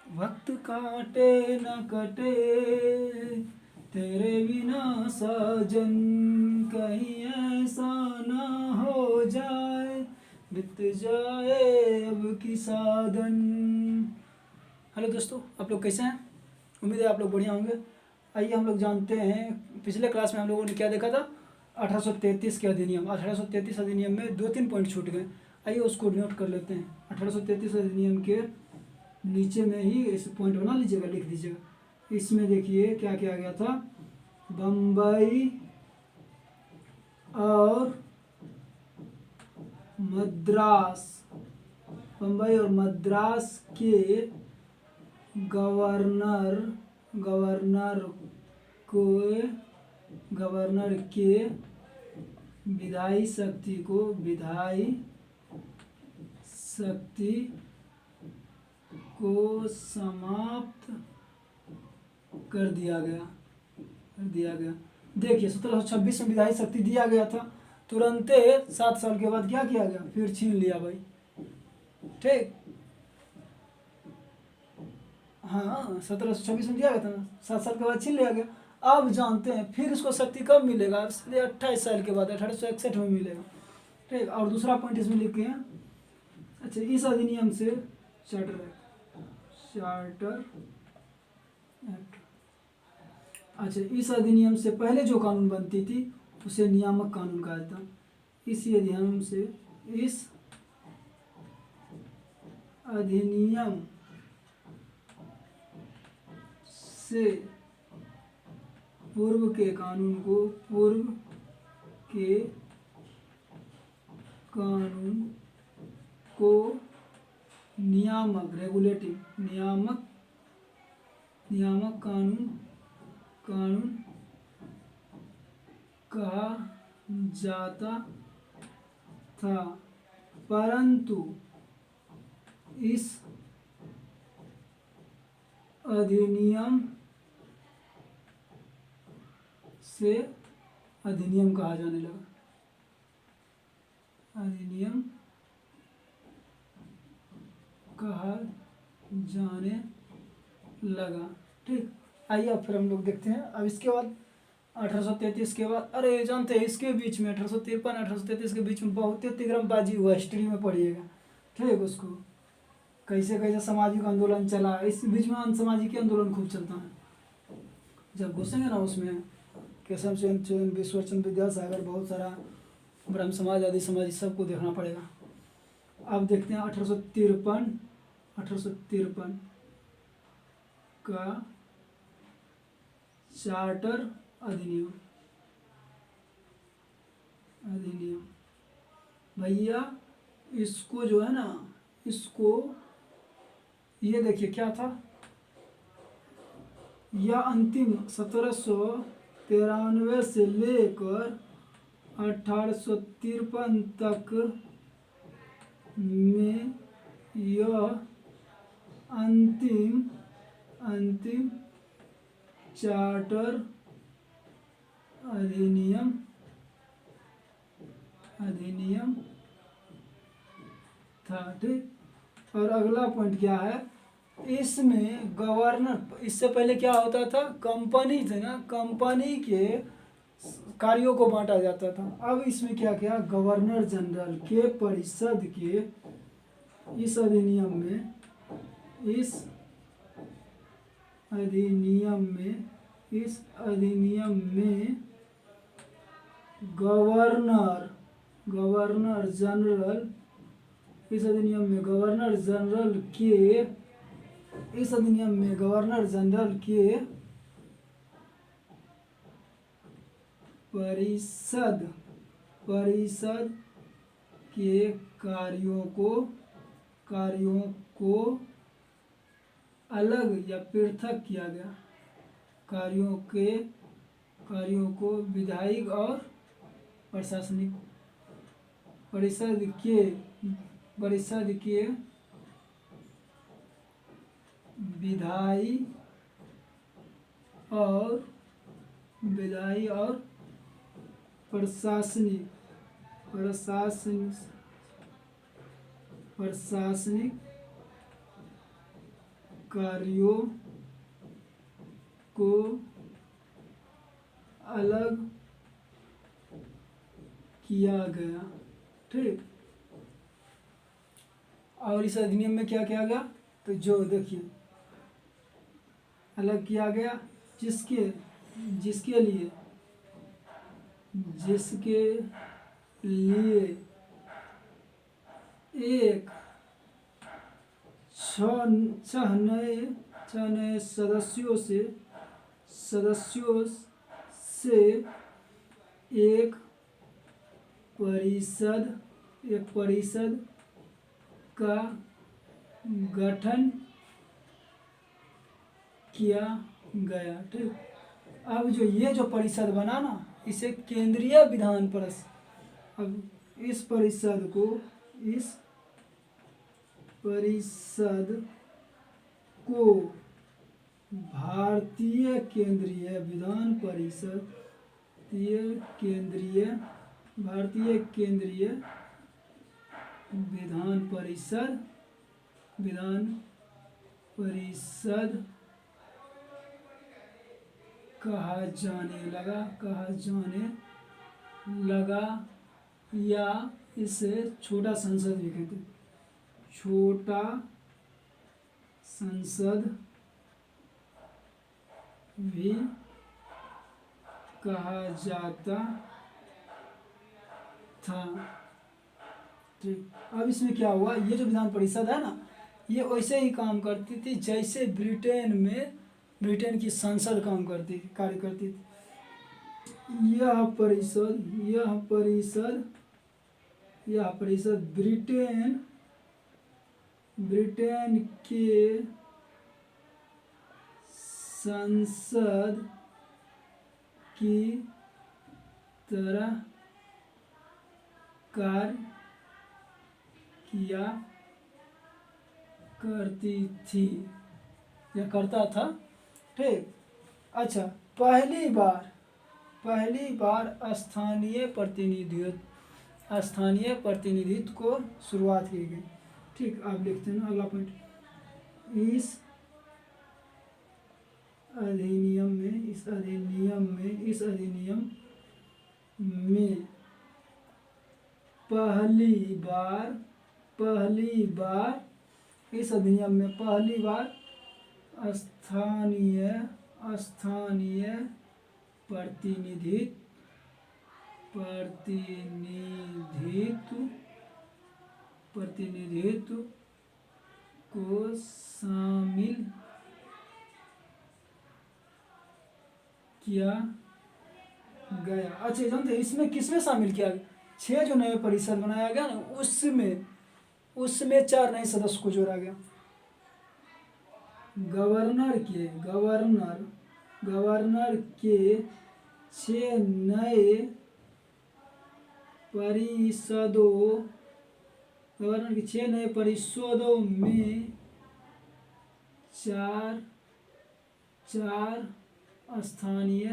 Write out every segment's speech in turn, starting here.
वक्त काटे न कटे तेरे बिना साजन, कहीं ऐसा ना हो जाए बीत जाए अब की साधन। हेलो दोस्तों, आप लोग कैसे हैं? उम्मीद है आप लोग बढ़िया होंगे। आइए हम लोग जानते हैं, पिछले क्लास में हम लोगों ने क्या देखा था। 1833 के अधिनियम, 1833 अधिनियम में 2-3 पॉइंट छूट गए। आइए उसको नोट कर लेते हैं। 1833 अधिनियम के नीचे में ही इस पॉइंट बना लीजिएगा, लिख दीजिएगा। इसमें देखिए क्या क्या आ गया था। बम्बई और मद्रास, बम्बई और मद्रास के गवर्नर के विधायी शक्ति को समाप्त कर दिया गया। देखिए 1726 में विधायी शक्ति दिया गया था, तुरंत 7 साल के बाद क्या किया गया, फिर छीन लिया भाई। ठीक, हाँ 1726 में दिया गया था ना, 7 साल के बाद छीन लिया गया। अब जानते हैं फिर इसको शक्ति कब मिलेगा, 28 साल के बाद 1861 में मिलेगा। ठीक, और दूसरा पॉइंट इसमें लिखे हैं। अच्छा, इस अधिनियम से चार्टर एक्ट, अच्छा इस अधिनियम से पहले जो कानून बनती थी उसे नियामक कानून कहा जाता। इसी अधिनियम से पूर्व के कानून को नियामक कानून कहा जाता था, परंतु इस अधिनियम से अधिनियम कहा जाने लगा। अधिनियम कहा जाने लगा। ठीक, आइए अब फिर हम लोग देखते हैं। अब इसके बाद 1833 के बाद, अरे जानते हैं इसके बीच में 1853 1833 के बीच में बहुत तिग्रमबाजी हुआ, हिस्ट्री में पढ़िएगा। ठीक, उसको कैसे कैसे सामाजिक आंदोलन चला। इस बीच में अनसामाजिक आंदोलन खूब चलता है। जब घुसेंगे ना उसमें, केशव चंद्र विश्वचंद्र विद्यासागर, बहुत सारा ब्रह्म समाज आदि समाज सबको देखना पड़ेगा। अब देखते हैं 1853 का चार्टर अधिनियम भैया, इसको जो है ना, इसको ये देखिए क्या था। यह अंतिम 1793 से लेकर 1853 तक में यह अंतिम चार्टर अधिनियम था। ठीक, और अगला पॉइंट क्या है, इसमें गवर्नर, इससे पहले क्या होता था, कंपनी थे ना, कंपनी के कार्यों को बांटा जाता था। अब इसमें क्या किया, गवर्नर जनरल के परिषद के इस अधिनियम में गवर्नर जनरल इस अधिनियम में गवर्नर जनरल के परिषद के कार्यों को अलग या पृथक किया गया। कार्यों को विधायी और प्रशासनिक, परिषद के विधायी और प्रशासनिक कार्यों को अलग किया गया। ठीक, और इस अधिनियम में क्या किया गया, तो जो देखिए अलग किया गया जिसके जिसके लिए एक छह नए सदस्यों से एक परिषद का गठन किया गया। ठीक, अब ये जो परिषद बना ना, इसे केंद्रीय विधान परिषद। अब इस परिषद को भारतीय केंद्रीय विधान परिषद विधान परिषद कहा जाने लगा या इसे छोटा संसद भी कहते हैं। छोटा संसद भी कहा जाता था। ठीक, अब इसमें क्या हुआ, ये जो विधान परिषद है ना, ये वैसे ही काम करती थी जैसे ब्रिटेन की संसद कार्य करती थी। यह परिषद ब्रिटेन के संसद की तरह कार्य किया करती थी या करता था। ठीक, अच्छा, पहली बार स्थानीय प्रतिनिधित्व को शुरुआत की गई। ठीक, आप लिखते हैं अगला पॉइंट, इस अधिनियम में पहली बार स्थानीय प्रतिनिधित्व को शामिल किया गया। अच्छा, जानते हैं इसमें किसमें शामिल किया गया? 6 जो नए परिषद बनाया गया ना, उसमें 4 नए सदस्य को जोड़ा गया। गवर्नर के 6 नए परिषदों में 4 स्थानीय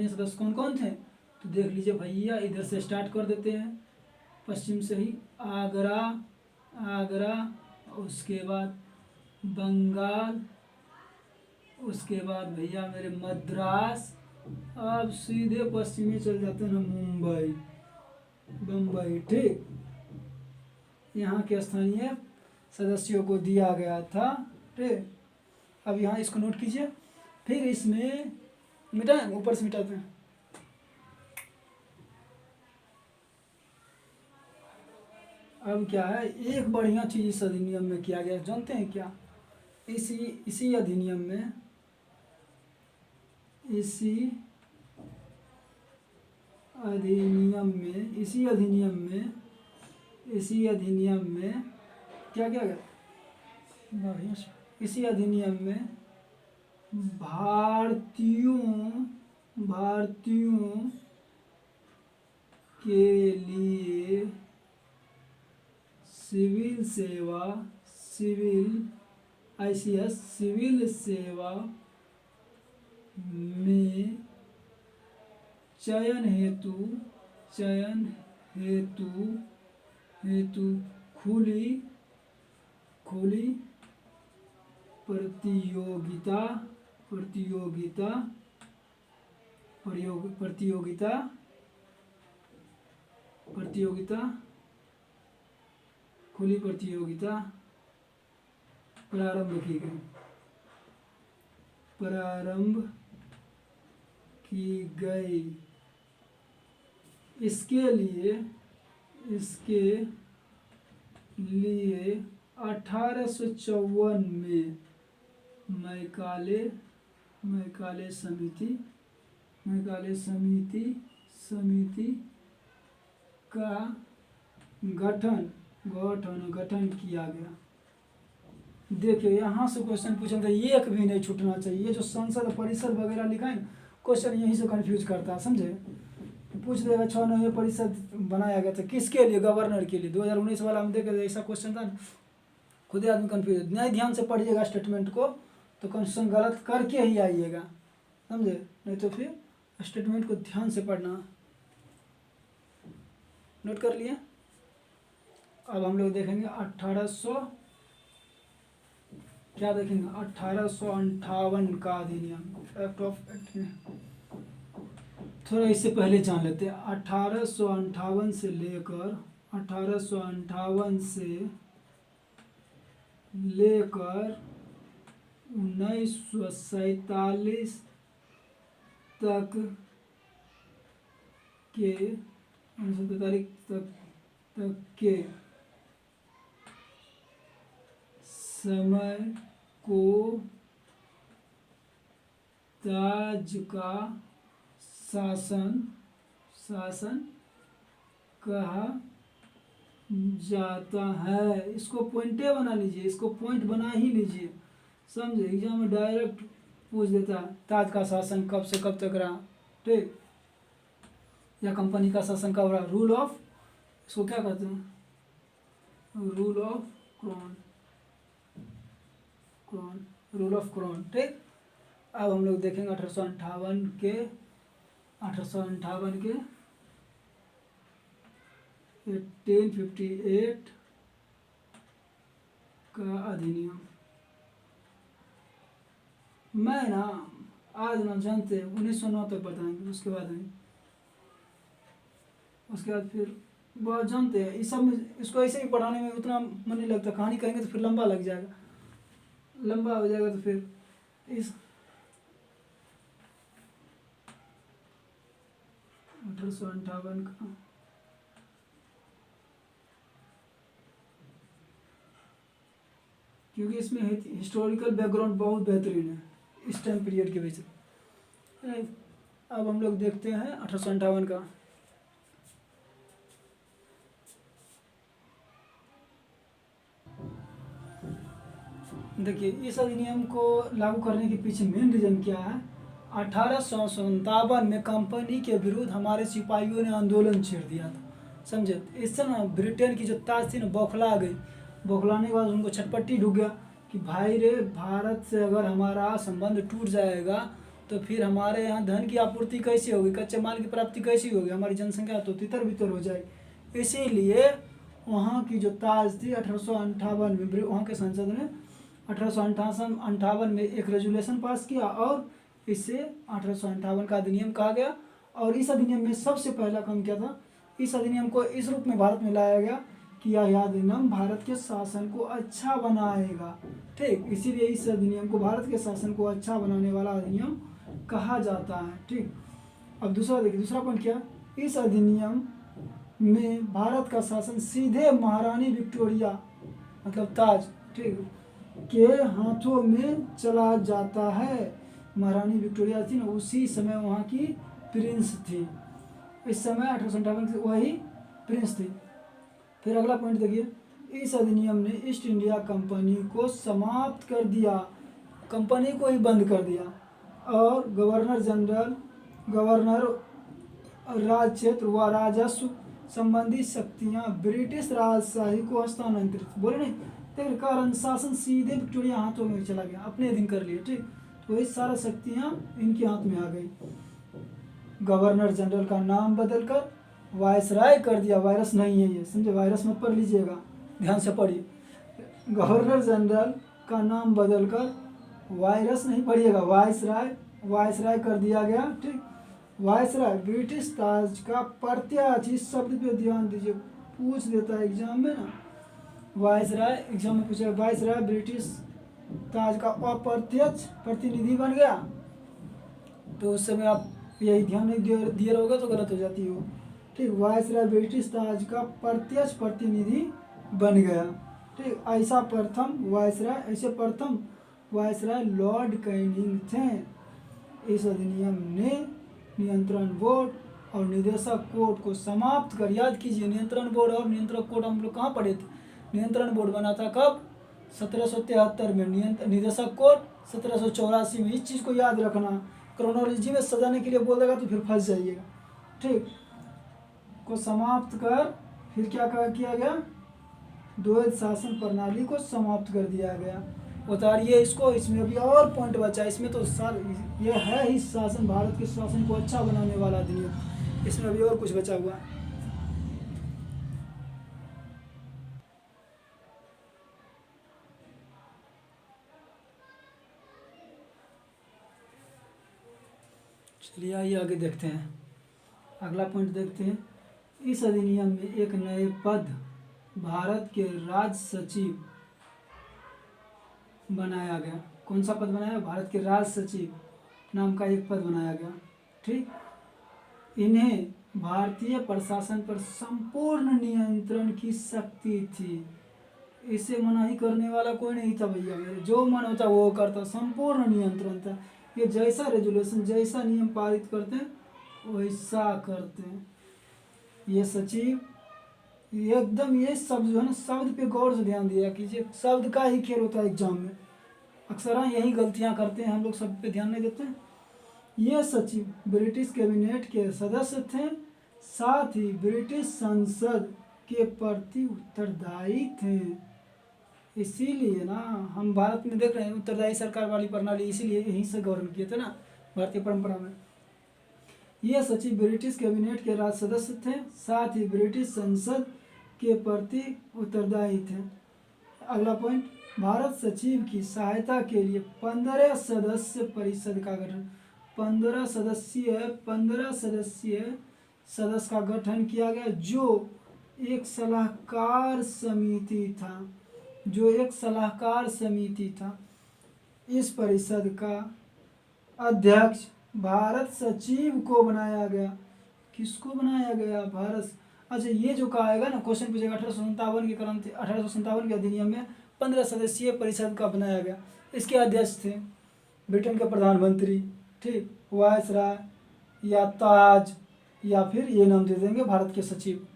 सदस्य कौन कौन थे? तो देख लीजिए भैया, इधर से स्टार्ट कर देते हैं, पश्चिम से ही। आगरा, उसके बाद बंगाल, उसके बाद भैया मेरे मद्रास, अब सीधे पश्चिम में चल जाते हैं ना, बम्बई। ठीक, यहाँ के स्थानीय सदस्यों को दिया गया था। ठीक, अब यहाँ इसको नोट कीजिए। फिर इसमें मिटाएं, ऊपर से मिटाते हैं। अब क्या है, एक बढ़िया चीज इस अधिनियम में किया गया, जानते हैं क्या? इसी अधिनियम में क्या किया गया? इसी अधिनियम में भारतीयों के लिए सिविल सेवा में चयन हेतु चयन हेतु हेतु खुली खुली प्रतियोगिता प्रतियोगिता प्रतियोगिता प्रतियोगिता खुली प्रतियोगिता प्रारंभ की गई प्रारंभ की गई। इसके लिए 1854 में मैकाले समिति का गठन किया गया। देखिए यहाँ से क्वेश्चन पूछा था, एक भी नहीं छूटना चाहिए। ये जो संसद परिषद वगैरह लिखा है क्वेश्चन यहीं से कंफ्यूज करता है, समझे। पूछ देगा 6 नौ परिषद बनाया गया था किसके लिए? गवर्नर के लिए। 2019 वाला हम देखे ऐसा क्वेश्चन था, खुद ही आदमी कंफ्यूज। नहीं ध्यान से पढ़िएगा स्टेटमेंट को तो क्वेश्चन गलत करके ही आइएगा, समझे। नहीं तो फिर स्टेटमेंट को ध्यान से पढ़ना। नोट कर लिए। अब हम लोग देखेंगे 1858 का अधिनियम, एक्ट ऑफ। थोड़ा इससे पहले जान लेते हैं। 1858 से लेकर 1947 तक के 1945 तक के समय को ताज का शासन कहा जाता है। इसको पॉइंटे बना लीजिए, इसको पॉइंट बना ही लीजिए, समझे। एग्जाम में डायरेक्ट पूछ देता है ताज का शासन कब से कब तक रहा, ठीक, या कंपनी का शासन कब रहा। रूल ऑफ, इसको क्या कहते हैं? Rule of crown, rule of crown, ठीक। अब हम लोग देखेंगे 1858 के 1858 का अधिनियम। मैं ना आज ना जानते 1909 तक बताएंगे, उसके बाद फिर बहुत जानते हैं। इस सब में इसको ऐसे ही पढ़ाने में उतना मन नहीं लगता। कहानी कहेंगे तो फिर लंबा लग जाएगा, लंबा हो जाएगा। तो फिर इस 1858 का क्योंकि इसमें हिस्टोरिकल बैकग्राउंड बहुत बेहतरीन है इस टाइम पीरियड के बीच। अब हम लोग देखते हैं 1858 का। देखिए इस अधिनियम को लागू करने के पीछे मेन रीजन क्या है। 1857 में कंपनी के विरुद्ध हमारे सिपाहियों ने आंदोलन छेड़ दिया था, समझे। इससे ना ब्रिटेन की जो ताज थी ना बौखला गई। बौखलाने के बाद उनको छटपट्टी ढूक गया कि भाई रे, भारत से अगर हमारा संबंध टूट जाएगा तो फिर हमारे यहाँ धन की आपूर्ति कैसी होगी, कच्चे माल की प्राप्ति कैसी होगी, हमारी जनसंख्या तो तितर बितर हो जाएगी। इसीलिए वहाँ की जो ताज थी 1858 में वहाँ के संसद ने 1858 में एक रेजुलेशन पास किया और इसे 1858 का अधिनियम कहा गया। और इस अधिनियम में सबसे पहला काम क्या था, इस अधिनियम को इस रूप में भारत में लाया गया कि यह अधिनियम भारत के शासन को अच्छा बनाएगा, ठीक। इसीलिए इस अधिनियम को भारत के शासन को अच्छा बनाने वाला अधिनियम कहा जाता है, ठीक। अब दूसरा देखिए, दूसरा पॉइंट क्या, इस अधिनियम में भारत का शासन सीधे महारानी विक्टोरिया मतलब ताज, ठीक, के हाथों में चला जाता है। महारानी विक्टोरिया थी ना, उसी समय वहाँ की प्रिंस थी। इस समय 1858 वही प्रिंस थी। फिर अगला पॉइंट देखिए, इस अधिनियम ने ईस्ट इंडिया कंपनी को समाप्त कर दिया, कंपनी को ही बंद कर दिया। और गवर्नर जनरल, गवर्नर, राज क्षेत्र व राजस्व संबंधी शक्तियाँ ब्रिटिश राजशाही को हस्तांतरित, बोले नहीं, तो कारण शासन सीधे विक्टोरिया हाथों में चला गया, अपने अधीन कर लिए, ठीक। तो ये सारा शक्तियाँ इनके हाथ में आ गई। गवर्नर जनरल का नाम बदलकर वायसराय कर दिया। वायरस नहीं है ये, समझे, वायरस मत पढ़ लीजिएगा, ध्यान से पढ़िए। गवर्नर जनरल का नाम बदलकर वायरस नहीं पढ़िएगा, वायसराय कर दिया गया। ठीक, वायसराय ब्रिटिश ताज का प्रत्याशी, इस शब्द पे ध्यान दीजिए, पूछ देता है एग्जाम में ना। वायसराय एग्जाम में पूछेगा, वायसराय ब्रिटिश ताज का अप्रत्यक्ष प्रतिनिधि बन गया, तो उस समय आप यही ध्यान नहीं दिए रहोगे तो गलत हो जाती हो। ठीक, वायसराय ब्रिटिश ताज का प्रत्यक्ष प्रतिनिधि बन गया। ठीक, ऐसा प्रथम वायसराय लॉर्ड कैनिंग थे। इस अधिनियम ने नियंत्रण बोर्ड और निदेशक कोर्ट को समाप्त कर, याद कीजिए नियंत्रण बोर्ड और नियंत्रक कोर्ट हम लोग कहाँ पढ़े थे। नियंत्रण बोर्ड बना था कब, 1773 में, निदेशक कोर्ट 1784 में। इस चीज़ को याद रखना, क्रोनोलॉजी में सजाने के लिए बोल देगा तो फिर फंस जाइएगा। ठीक, को समाप्त कर फिर क्या किया गया, द्वैध शासन प्रणाली को समाप्त कर दिया गया। उतारिए इसको, इसमें अभी और पॉइंट बचा, इसमें तो ये है ही शासन, भारत के शासन को अच्छा बनाने वाला अधिनियम, इसमें अभी और कुछ बचा हुआ है। चलिए आइए आगे देखते हैं, अगला पॉइंट देखते हैं। इस अधिनियम में एक नए पद भारत के राज सचिव बनाया गया। कौन सा पद बनाया, भारत के राज सचिव नाम का एक पद बनाया गया। ठीक, इन्हें भारतीय प्रशासन पर संपूर्ण नियंत्रण की शक्ति थी। इसे मनाही करने वाला कोई नहीं था भैया, मेरे जो मन होता वो करता, संपूर्ण नियंत्रण था। ये जैसा रेजुलेशन, जैसा नियम पारित करते हैं वैसा करते हैं। ये सचिव एकदम, ये शब्द जो है ना, शब्द पे गौर से ध्यान दिया कीजिए, शब्द का ही खेल होता है एग्जाम में। अक्सर यही गलतियां करते हैं हम लोग, शब्द पे ध्यान नहीं देते हैं। ये सचिव ब्रिटिश कैबिनेट के सदस्य थे, साथ ही ब्रिटिश संसद के प्रति उत्तरदायी थे। इसीलिए ना हम भारत में देख रहे हैं उत्तरदायी सरकार वाली प्रणाली, इसीलिए यहीं से गवर्न किए थे ना भारतीय परंपरा में। ये सचिव ब्रिटिश कैबिनेट के राज सदस्य थे, साथ ही ब्रिटिश संसद के प्रति उत्तरदायी थे। अगला पॉइंट, भारत सचिव की सहायता के लिए 15 सदस्य परिषद का गठन, 15 सदस्यीय सदस्य का गठन किया गया, जो एक सलाहकार समिति था। इस परिषद का अध्यक्ष भारत सचिव को बनाया गया। किसको बनाया गया, भारत। अच्छा, ये जो कहा ना क्वेश्चन पूछेगा 1857 के अधिनियम में 15 सदस्यीय परिषद का बनाया गया। इसके अध्यक्ष थे ब्रिटेन के प्रधानमंत्री, ठीक, वायसराय या ताज, या फिर ये नाम दे देंगे भारत के सचिव।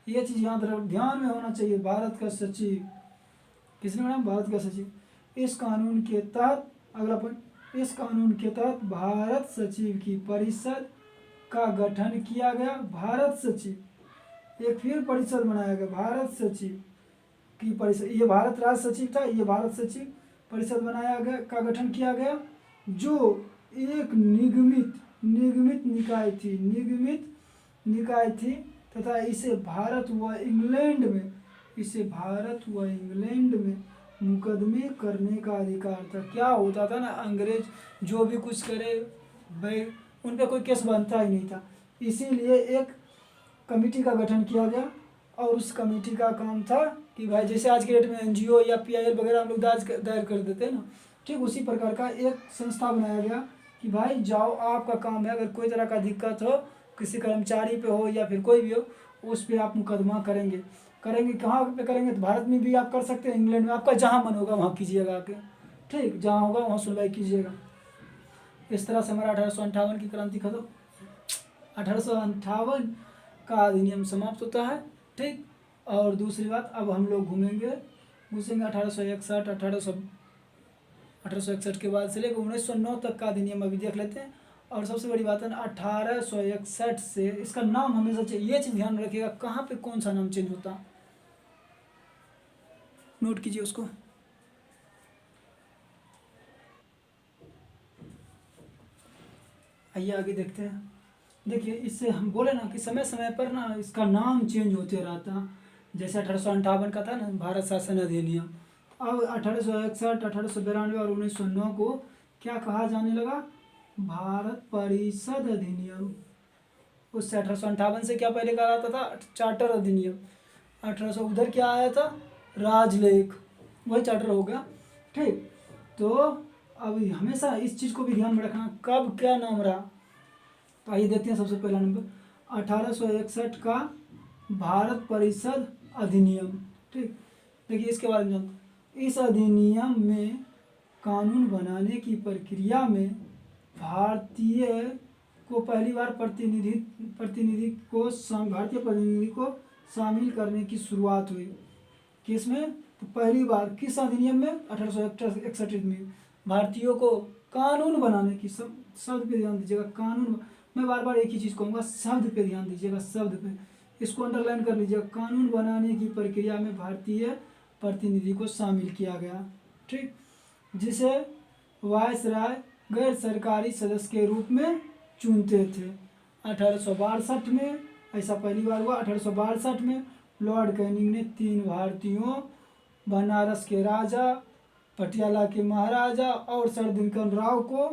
ये चीज़ याद रख, ध्यान में होना चाहिए, भारत का सचिव किसने बनाया, भारत का सचिव। इस कानून के तहत, अगला पॉइंट, इस कानून के तहत भारत सचिव की परिषद का गठन किया गया। भारत सचिव, एक फिर परिषद बनाया गया, भारत सचिव की परिषद। ये भारत राज सचिव था, ये भारत सचिव परिषद बनाया गया, का गठन किया गया, जो एक निगमित निकाय थी तथा इसे भारत व इंग्लैंड में मुकदमे करने का अधिकार था। क्या होता था ना, अंग्रेज जो भी कुछ करे भाई उन पर कोई केस बनता ही नहीं था। इसीलिए एक कमेटी का गठन किया गया, और उस कमेटी का काम था कि भाई जैसे आज के डेट में एनजीओ या पीआईएल वगैरह हम लोग दायर कर देते हैं ना, ठीक उसी प्रकार का एक संस्था बनाया गया कि भाई जाओ, आपका काम है, अगर कोई तरह का दिक्कत हो किसी कर्मचारी पे हो या फिर कोई भी हो, उस पर आप मुकदमा करेंगे। कहाँ पे करेंगे, तो भारत में भी आप कर सकते हैं, इंग्लैंड में, आपका जहाँ मन होगा वहाँ कीजिएगा आके, ठीक, जहाँ होगा वहाँ सुनवाई कीजिएगा। इस तरह से हमारा 1858 की क्रांति खत्म, 1858 का अधिनियम समाप्त होता है। ठीक, और दूसरी बात, अब हम लोग घूसेंगे 1861 के बाद से लेकर 1909 तक का अधिनियम अभी देख लेते हैं। और सबसे बड़ी बात है ना, 1861 से इसका नाम हमेशा चाहिए, ये चीज़ ध्यान रखिएगा कहाँ पे कौन सा नाम चेंज होता, नोट कीजिए उसको। आइए आगे देखते हैं। देखिए इससे हम बोले ना कि समय समय पर ना इसका नाम चेंज होते रहता। जैसे 1858 का था ना भारत शासन अधिनियम, अब 1861, 1892 और 1909 को क्या कहा जाने लगा, भारत परिषद अधिनियम। उससे 1858 से क्या पहले कहा जाता था, चार्टर अधिनियम। 1800 उधर क्या आया था, राजलेख, वही चार्टर हो गया। ठीक, तो अब हमेशा इस चीज़ को भी ध्यान में रखना कब क्या नाम रहा। तो आइए देखते हैं सबसे पहला नंबर 1861 का भारत परिषद अधिनियम। ठीक, देखिए इसके बारे में जानते। इस अधिनियम में कानून बनाने की प्रक्रिया में भारतीय को पहली बार भारतीय प्रतिनिधि को शामिल करने की शुरुआत हुई। किसमें, तो पहली बार किस अधिनियम में, 1861 में भारतीयों को कानून बनाने की, शब्द पे ध्यान दीजिएगा, कानून, मैं बार बार एक ही चीज़ कहूँगा, शब्द पे ध्यान दीजिएगा, शब्द पे, इसको अंडरलाइन कर लीजिएगा, कानून बनाने की प्रक्रिया में भारतीय प्रतिनिधि को शामिल किया गया। ठीक, जिसे वायसराय गैर सरकारी सदस्य के रूप में चुनते थे। 1862 में ऐसा पहली बार हुआ। 1862 में लॉर्ड कैनिंग ने 3 भारतीयों, बनारस के राजा, पटियाला के महाराजा और सर दिनकर राव को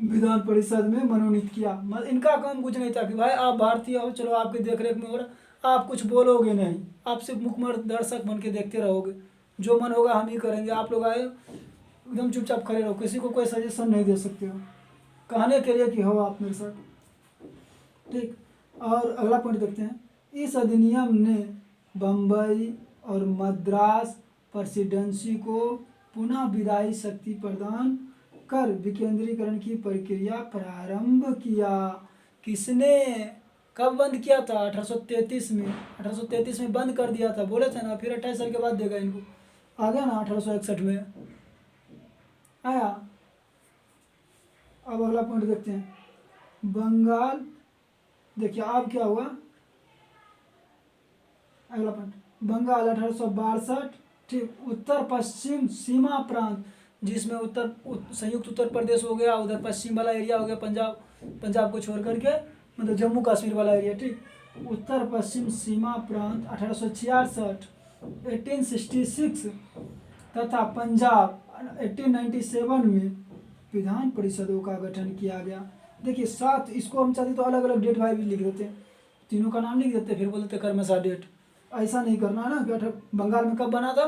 विधान परिषद में मनोनीत किया। मतलब इनका काम कुछ नहीं था कि भाई आप भारतीय हो, चलो आपकी देखरेख में हो रहा, आप कुछ बोलोगे नहीं, आप सिर्फ मुखमर दर्शक बन के देखते रहोगे, जो मन होगा हम ही करेंगे, आप लोग आए एकदम चुपचाप खड़े रहो, किसी को कोई सजेशन नहीं दे सकते हो, कहने के लिए कि हो आप मेरे साथ। ठीक, और अगला पॉइंट देखते हैं। इस अधिनियम ने बम्बई और मद्रास प्रेसिडेंसी को पुनः विधायी शक्ति प्रदान कर विकेंद्रीकरण की प्रक्रिया प्रारंभ किया। किसने, कब बंद किया था, 1833 में। 1833 में बंद कर दिया था, बोले थे ना, फिर 28 साल के बाद देगा इनको, आ गया ना 1861 में आया। अब अगला पॉइंट देखते हैं, बंगाल। देखिए अब क्या हुआ, अगला पॉइंट, बंगाल 1862। ठीक, उत्तर पश्चिम सीमा प्रांत, जिसमें संयुक्त उत्तर प्रदेश हो गया, उधर पश्चिम वाला एरिया हो गया, पंजाब को छोड़ करके, मतलब जम्मू कश्मीर वाला एरिया। ठीक, उत्तर पश्चिम सीमा प्रांत 1866, 1866 तथा पंजाब 1897 में विधान परिषदों का गठन किया गया। देखिए 7, इसको हम चाहते तो अलग अलग डेट भाई भी लिख देते, तीनों का नाम लिख देते, फिर बोलते क्रमशः डेट। ऐसा नहीं करना है ना कि बंगाल में कब बना था,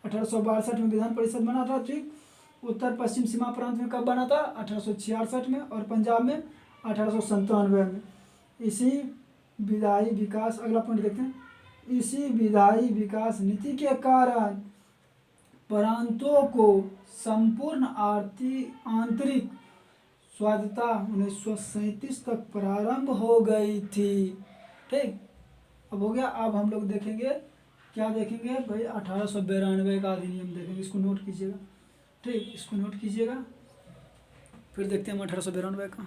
1862 में विधान परिषद बना था। ठीक, उत्तर पश्चिम सीमा प्रांत में कब बना था, 1866 में, और पंजाब में 1897 में। इसी विधायी विकास, अगला पॉइंट देखते हैं, इसी विधायी विकास नीति के कारण प्रांतों को संपूर्ण आंतरिक स्वायत्तता 1937 तक प्रारंभ हो गई थी। ठीक, अब हो गया। अब हम लोग देखेंगे, क्या देखेंगे भाई, 1892 का अधिनियम देखेंगे, इसको नोट कीजिएगा। ठीक, इसको नोट कीजिएगा, फिर देखते हैं हम 1892 का।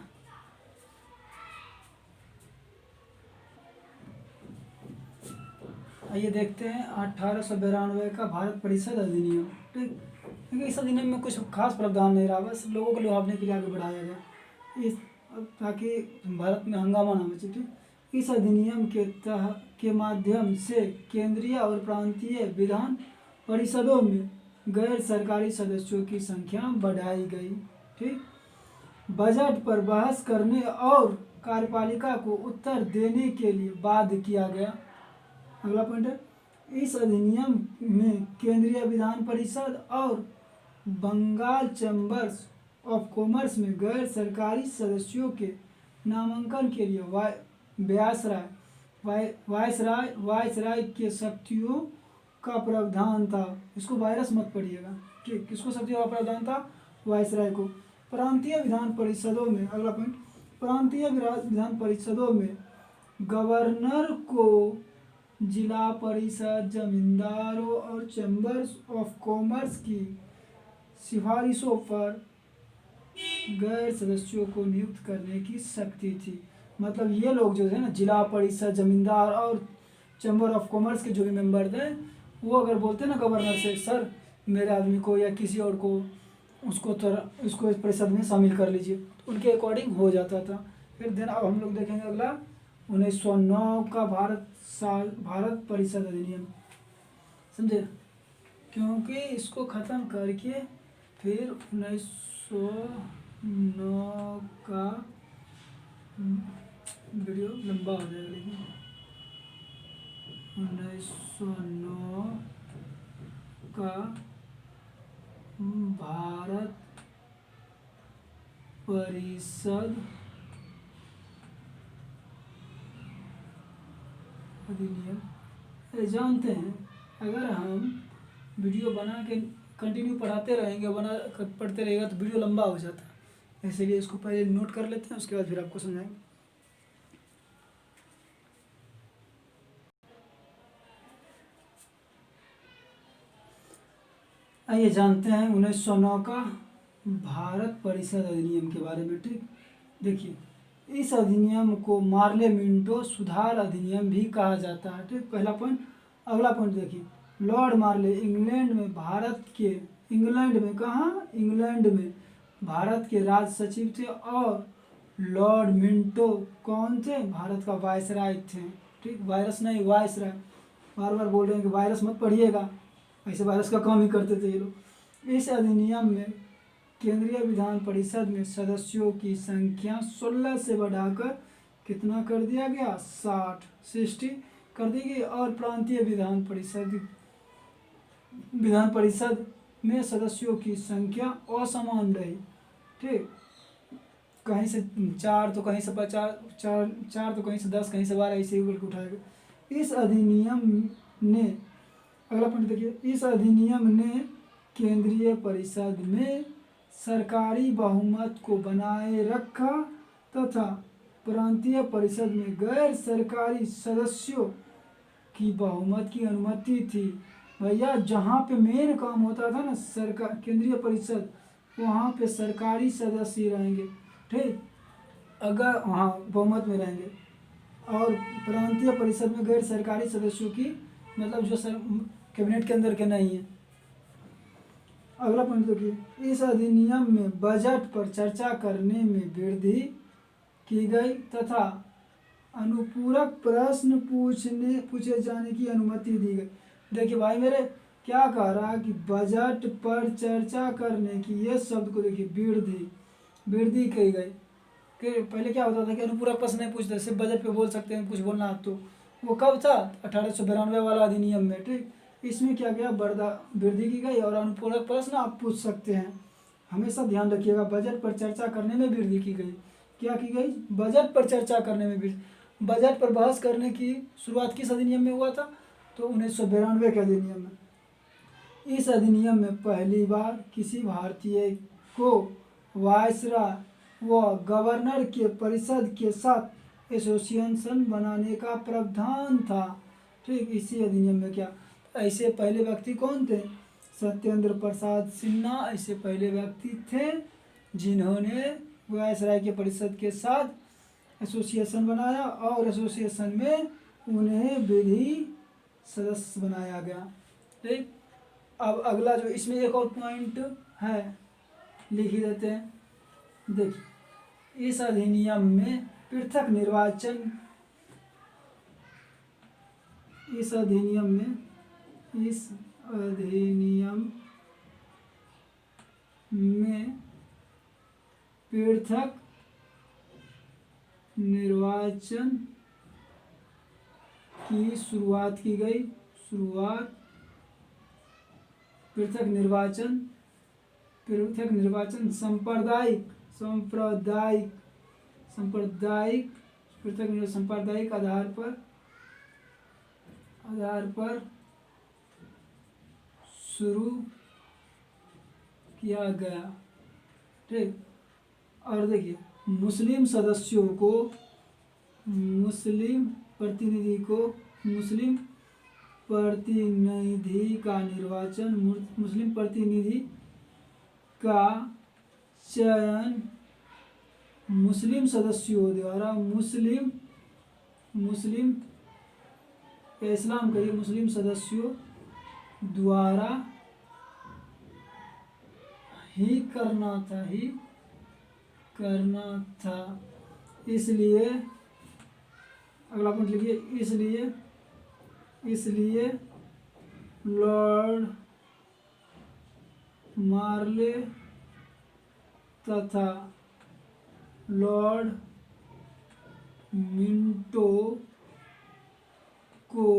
आइए देखते हैं 1892 का भारत परिषद अधिनियम। ठीक, क्योंकि इस अधिनियम में कुछ खास प्रावधान नहीं रहा, बस लोगों को लुभावने के लिए आगे बढ़ाया गया, इस ताकि भारत में हंगामा ना मचे। ठीक, इस अधिनियम के माध्यम से केंद्रीय और प्रांतीय विधान परिषदों में गैर सरकारी सदस्यों की संख्या बढ़ाई गई। ठीक, बजट पर बहस करने और कार्यपालिका को उत्तर देने के लिए बाध्य किया गया। अगला पॉइंट है, इस अधिनियम में केंद्रीय विधान परिषद और बंगाल चैम्बर्स ऑफ कॉमर्स में गैर सरकारी सदस्यों के नामांकन के लिए वायसराय के शक्तियों का प्रावधान था। इसको वायरस मत पढ़िएगा। ठीक, किसको शक्तियों का प्रावधान था, वायसराय को। प्रांतीय विधान परिषदों में, अगला पॉइंट, प्रांतीय विधान परिषदों में गवर्नर को जिला परिषद, जमींदारों और चैम्बर्स ऑफ कॉमर्स की सिफारिशों पर गैर सदस्यों को नियुक्त करने की शक्ति थी। मतलब ये लोग जो है ना, जिला परिषद, जमींदार और चैम्बर ऑफ कॉमर्स के जो भी मेंबर थे, वो अगर बोलते ना गवर्नर से, सर मेरे आदमी को या किसी और को उसको इस परिषद में शामिल कर लीजिए, तो उनके अकॉर्डिंग हो जाता था। फिर देन अब हम लोग देखेंगे अगला 1909 का भारत परिषद अधिनियम, समझे, क्योंकि इसको ख़त्म करके फिर 1909 का वीडियो लंबा हो जाएगा, लेकिन 1909 का भारत परिषद अधिनियम। जानते हैं अगर हम वीडियो बना के कंटिन्यू पढ़ाते रहेंगे, पढ़ते रहेगा तो वीडियो लंबा हो जाता है, इसीलिए इसको पहले नोट कर लेते हैं, उसके बाद फिर आपको समझाएंगे। आइए जानते हैं 1909 का भारत परिषद अधिनियम के बारे में। ठीक, देखिए इस अधिनियम को मार्ले मिंटो सुधार अधिनियम भी कहा जाता है। ठीक, पहला पॉइंट। अगला पॉइंट देखिए, लॉर्ड मार्ले इंग्लैंड में भारत के राज सचिव थे, और लॉर्ड मिंटो कौन थे? भारत का वायसराय थे। ठीक, वायरस नहीं, वायसराय, बार बार बोल रहे हैं कि वायरस मत पढ़िएगा, ऐसे वायरस का काम ही करते थे ये लोग। इस अधिनियम में केंद्रीय विधान परिषद में सदस्यों की संख्या 16 से बढ़ाकर कितना कर दिया गया? 60 कर दी गई। और प्रांतीय विधान परिषद में सदस्यों की संख्या असमान रही। ठीक, कहीं से 4 तो कहीं से 50, 4 तो कहीं से 10, कहीं से 12, ऐसे ही करके उठाएगा। इस अधिनियम ने, अगला पॉइंट देखिए, इस अधिनियम ने केंद्रीय परिषद में सरकारी बहुमत को बनाए रखा तथा प्रांतीय परिषद में गैर सरकारी सदस्यों की बहुमत की अनुमति थी। भैया जहाँ पे मेन काम होता था ना सरकार, केंद्रीय परिषद, वहाँ पे सरकारी सदस्य रहेंगे। ठीक, अगर वहाँ बहुमत में रहेंगे, और प्रांतीय परिषद में गैर सरकारी सदस्यों की, मतलब जो कैबिनेट के अंदर के नहीं है। अगला पॉइंट देखिए, इस अधिनियम में बजट पर चर्चा करने में वृद्धि की गई तथा अनुपूरक प्रश्न पूछे जाने की अनुमति दी गई। देखिए भाई मेरे, क्या कह रहा है कि बजट पर चर्चा करने की, ये शब्द को देखिए, वृद्धि की गई। कि पहले क्या होता था कि अनुपूरक प्रश्न नहीं पूछते, सिर्फ बजट पे बोल सकते हैं, कुछ बोलना तो वो कब था? 1892 वाला अधिनियम में। ठीक, इसमें क्या गया? वृद्धि की गई, और अनुपूरक प्रश्न आप पूछ सकते हैं। हमेशा ध्यान रखिएगा, बजट पर चर्चा करने में वृद्धि की गई। क्या की गई? बजट पर चर्चा करने में वृद्धि। बजट पर बहस करने की शुरुआत किस अधिनियम में हुआ था? तो 1992 के अधिनियम में। इस अधिनियम में पहली बार किसी भारतीय को वायसराय व गवर्नर के परिषद के साथ एसोसिएशन बनाने का प्रावधान था। ठीक, इसी अधिनियम में क्या, ऐसे पहले व्यक्ति कौन थे? सत्येंद्र प्रसाद सिन्हा ऐसे पहले व्यक्ति थे जिन्होंने वायसराय के परिषद के साथ एसोसिएशन बनाया, और एसोसिएशन में उन्हें विधि सदस्य बनाया गया। ठीक, अब अगला जो इसमें एक और पॉइंट है, लिख ही देते हैं। देखिए, इस अधिनियम में पृथक निर्वाचन, इस अधिनियम में पृथक निर्वाचन की शुरुआत की गई। पृथक निर्वाचन सांप्रदायिक सांप्रदायिक आधार पर शुरू किया गया। ठीक, और देखिए, मुस्लिम प्रतिनिधि का चयन मुस्लिम सदस्यों द्वारा मुस्लिम सदस्यों द्वारा ही करना था। इसलिए अगला पॉइंट लिखिए, इसलिए लॉर्ड मार्ले तथा लॉर्ड मिंटो को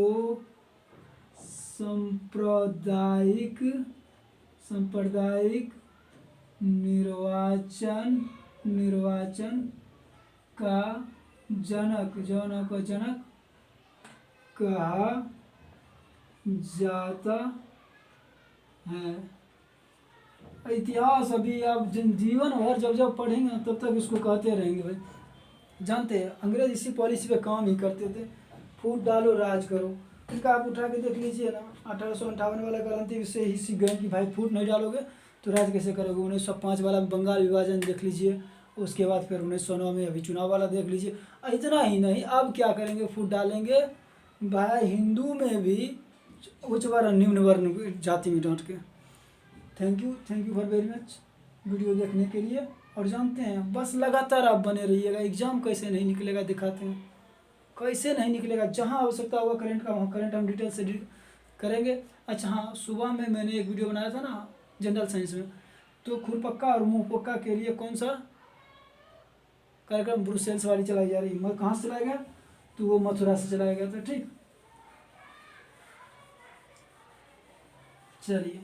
सांप्रदायिक निर्वाचन का जनक कहा जाता है। इतिहास अभी आप जीवन भर जब पढ़ेंगे तब तक इसको कहते रहेंगे भाई। जानते हैं अंग्रेज इसी पॉलिसी पे काम ही करते थे, फूट डालो राज करो। इनका आप उठा के देख लीजिए ना, 1858 वाला क्रांति से ही सीख गए कि भाई फूट नहीं डालोगे तो राज कैसे करोगे। 1905 वाला बंगाल विभाजन देख लीजिए, उसके बाद फिर 1909 में अभी चुनाव वाला देख लीजिए। इतना ही नहीं, अब क्या करेंगे, फूट डालेंगे भाई हिंदू में भी उच्च वर्ण निम्न वर्ण जाति में डांट के। Thank you for very much video देखने के लिए। और जानते हैं बस लगातार आप बने रहिएगा। एग्ज़ाम कैसे नहीं निकलेगा दिखाते हैं, कैसे नहीं निकलेगा। जहाँ आवश्यकता होगा करंट का वहाँ करंट हम डिटेल से करेंगे। अच्छा हाँ, सुबह में मैंने एक वीडियो बनाया था ना जनरल साइंस में, तो खुरपक्का और मुँह पक्का के लिए कौन सा कार्यक्रम ब्रुसेल्स वाली चलाई जा रही है, कहाँ से चलाया गया, तो वो मथुरा से चलाया गया था। ठीक, चलिए।